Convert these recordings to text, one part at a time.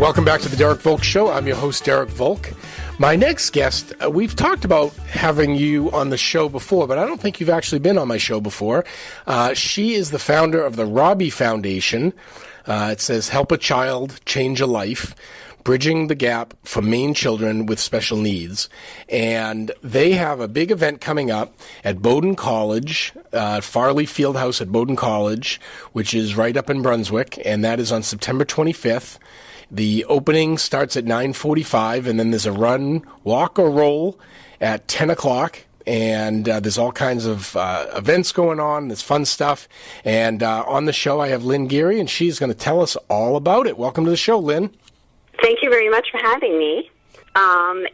Welcome back to the Derek Volk Show. I'm your host, Derek Volk. My next guest, we've talked about having you on the show before, but I don't think you've actually been on my show before. She is the founder of the Robbie Foundation. It says, help a child, change a life, bridging the gap for Maine children with special needs. And they have a big event coming up at Bowdoin College, Farley Fieldhouse at Bowdoin College, which is right up in Brunswick, and that is on September 25th. The opening starts at 9:45, and then there's a run, walk, or roll at 10 o'clock. And there's all kinds of events going on. There's fun stuff. And on the show, I have Lynn Geary, and she's going to tell us all about it. Welcome to the show, Lynn. Thank you very much for having me.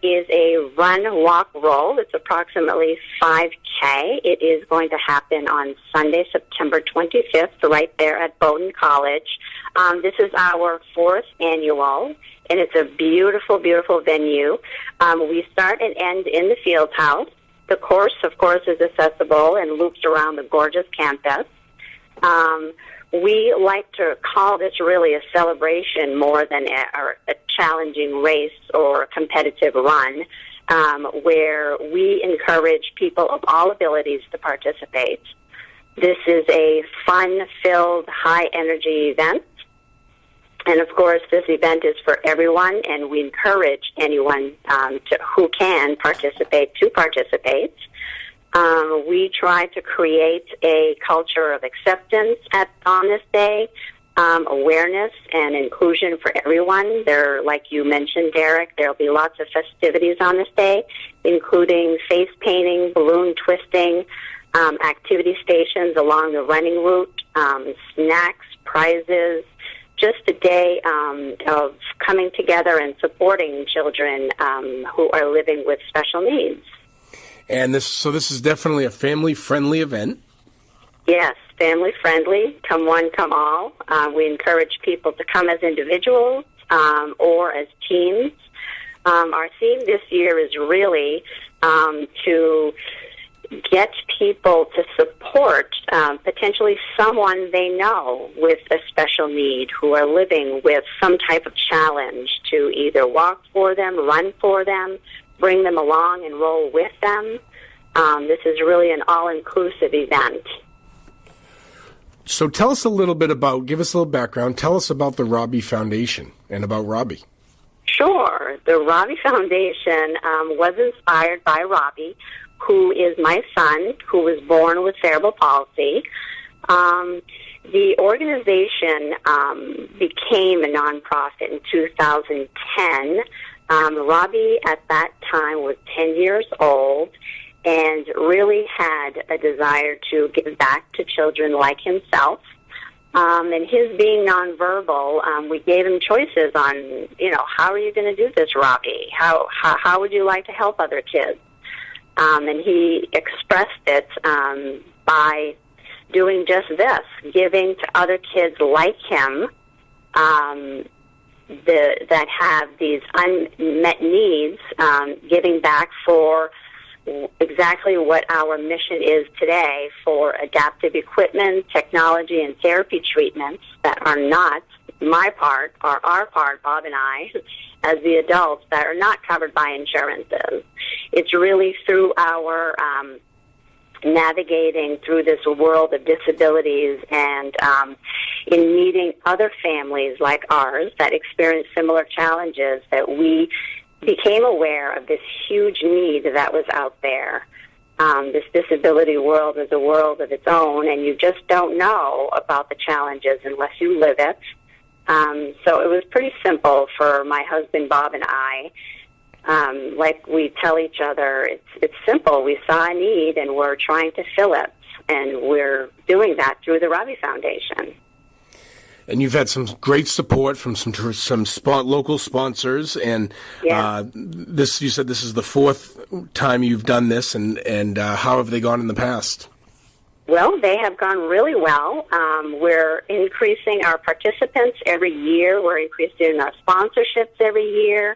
Is a run, walk, roll. It's approximately 5K. It is going to happen on Sunday, September 25th, right there at Bowdoin College. This is our 4th annual, and it's a beautiful, beautiful venue. We start and end in the field house. The course, of course, is accessible and loops around the gorgeous campus. We like to call this really a celebration more than a challenging race or a competitive run, where we encourage people of all abilities to participate. This is a fun-filled, high-energy event. And, of course, this event is for everyone, and we encourage anyone who can participate to participate. We try to create a culture of acceptance on this day, awareness and inclusion for everyone. There, like you mentioned, Derek, there will be lots of festivities on this day, including face painting, balloon twisting, activity stations along the running route, snacks, prizes, just a day of coming together and supporting children who are living with special needs. And this is definitely a family-friendly event. Yes, family-friendly. Come one, come all. We encourage people to come as individuals or as teams. Our theme this year is really to get people to support potentially someone they know with a special need who are living with some type of challenge, to either walk for them, run for them, bring them along and roll with them. This is really an all-inclusive event. So tell us a little bit give us a little background. Tell us about the Robbie Foundation and about Robbie. Sure. The Robbie Foundation was inspired by Robbie, who is my son, who was born with cerebral palsy. The organization became a nonprofit in 2010. Robbie, at that time, was 10 years old and really had a desire to give back to children like himself. And his being nonverbal, we gave him choices on, how are you going to do this, Robbie? How would you like to help other kids? And he expressed it by doing just this, giving to other kids like him that have these unmet needs, giving back for exactly what our mission is today, for adaptive equipment, technology, and therapy treatments that are not my part, or our part, Bob and I, as the adults, that are not covered by insurances. It's really through our navigating through this world of disabilities and in meeting other families like ours that experience similar challenges that we became aware of this huge need that was out there. This disability world is a world of its own, and you just don't know about the challenges unless you live it. So it was pretty simple for my husband, Bob, and I. Like we tell each other, it's simple. We saw a need, and we're trying to fill it, and we're doing that through the Robbie Foundation. And you've had some great support from some local sponsors, and you said this is the 4th time you've done this, and how have they gone in the past? Well, they have gone really well. We're increasing our participants every year. We're increasing our sponsorships every year.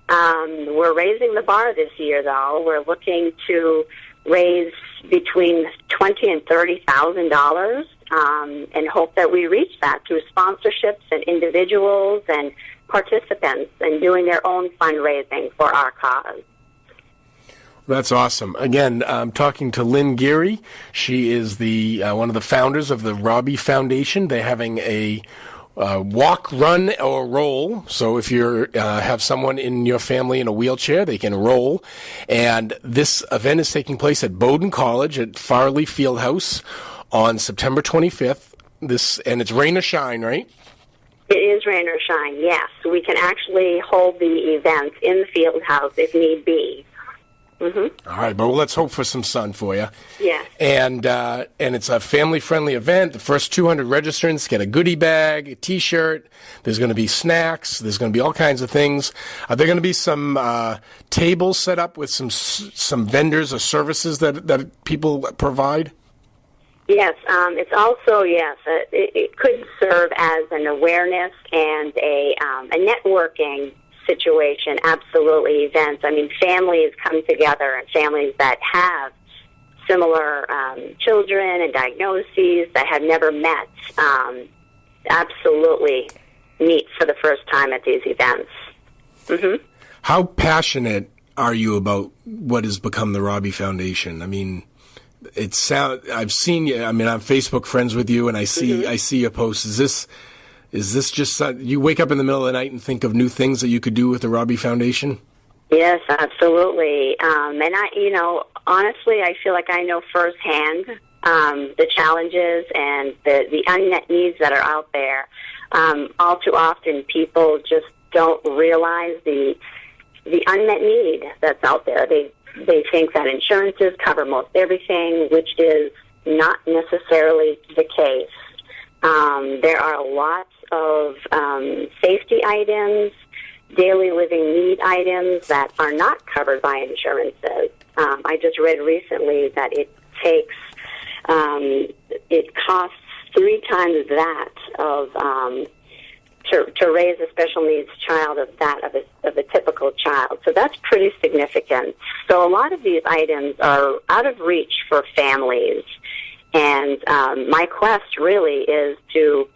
We're raising the bar this year, though. We're looking to raise between $20,000 and $30,000, and hope that we reach that through sponsorships and individuals and participants and doing their own fundraising for our cause. That's awesome. Again, I'm talking to Lynn Geary. She is the one of the founders of the Robbie Foundation. They're having a walk, run, or roll. So if you have someone in your family in a wheelchair, they can roll. And this event is taking place at Bowdoin College at Farley Fieldhouse on September 25th. And it's rain or shine, right? It is rain or shine, yes. We can actually hold the event in the field house if need be. Mm-hmm. All right, but let's hope for some sun for you. Yeah. And it's a family-friendly event. The first 200 registrants get a goodie bag, a T-shirt. There's going to be snacks. There's going to be all kinds of things. Are there going to be some tables set up with some vendors or services that people provide? Yes, it's also, it could serve as an awareness and a networking situation, absolutely, events. I mean, families come together, and families that have similar children and diagnoses that have never met absolutely meet for the first time at these events. Mm-hmm. How passionate are you about what has become the Robbie Foundation? I mean, I've seen you. I mean, I'm Facebook friends with you, and I see your posts. Is this just you wake up in the middle of the night and think of new things that you could do with the Robbie Foundation? Yes, absolutely. And honestly, I feel like I know firsthand the challenges and the unmet needs that are out there. All too often, people just don't realize the unmet need that's out there. They think that insurances cover most everything, which is not necessarily the case. There are lots of safety items, daily living need items that are not covered by insurances. I just read recently that it costs 3 times that of to raise a special needs child of a typical child. So that's pretty significant. So a lot of these items are out of reach for families. And my quest really is to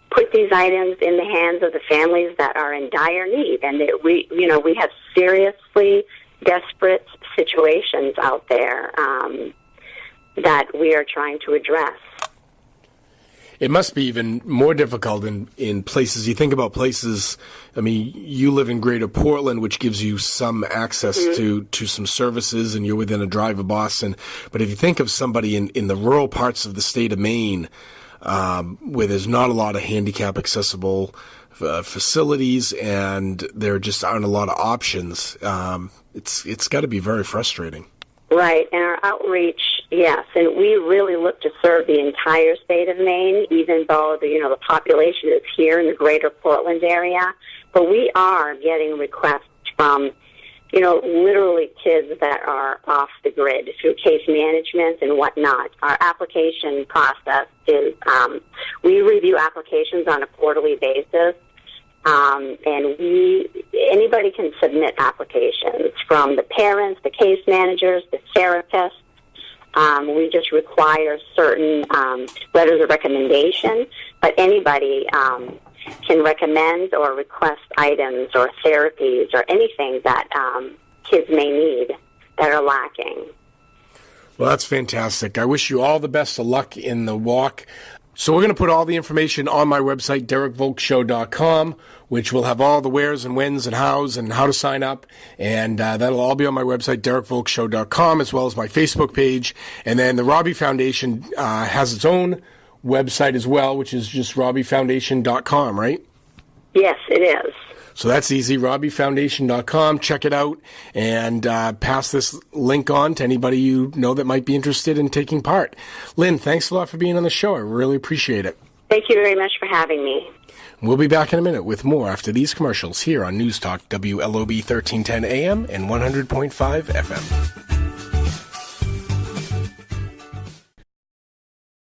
put these items in the hands of the families that are in dire need. And that we have seriously desperate situations out there that we are trying to address. It must be even more difficult in places. You think about places, I mean, you live in Greater Portland, which gives you some access to some services, and you're within a drive of Boston. But if you think of somebody in the rural parts of the state of Maine, where there's not a lot of handicap accessible facilities and there just aren't a lot of options, it's got to be very frustrating. Right, and our outreach, yes, and we really look to serve the entire state of Maine, even though the population is here in the Greater Portland area. But we are getting requests from, literally kids that are off the grid through case management and whatnot. Our application process is we review applications on a quarterly basis. And anybody can submit applications, from the parents, the case managers, the therapists. We just require certain letters of recommendation, but anybody can recommend or request items or therapies or anything that kids may need that are lacking. Well, that's fantastic. I wish you all the best of luck in the walk. So we're going to put all the information on my website, derekvolkshow.com, which will have all the wheres and whens and hows and how to sign up. And that'll all be on my website, derekvolkshow.com, as well as my Facebook page. And then the Robbie Foundation has its own website as well, which is just robbiefoundation.com, right? Yes, it is. So that's easy, robbiefoundation.com. Check it out and pass this link on to anybody you know that might be interested in taking part. Lynn, thanks a lot for being on the show. I really appreciate it. Thank you very much for having me. We'll be back in a minute with more after these commercials here on News Talk WLOB 1310 AM and 100.5 FM.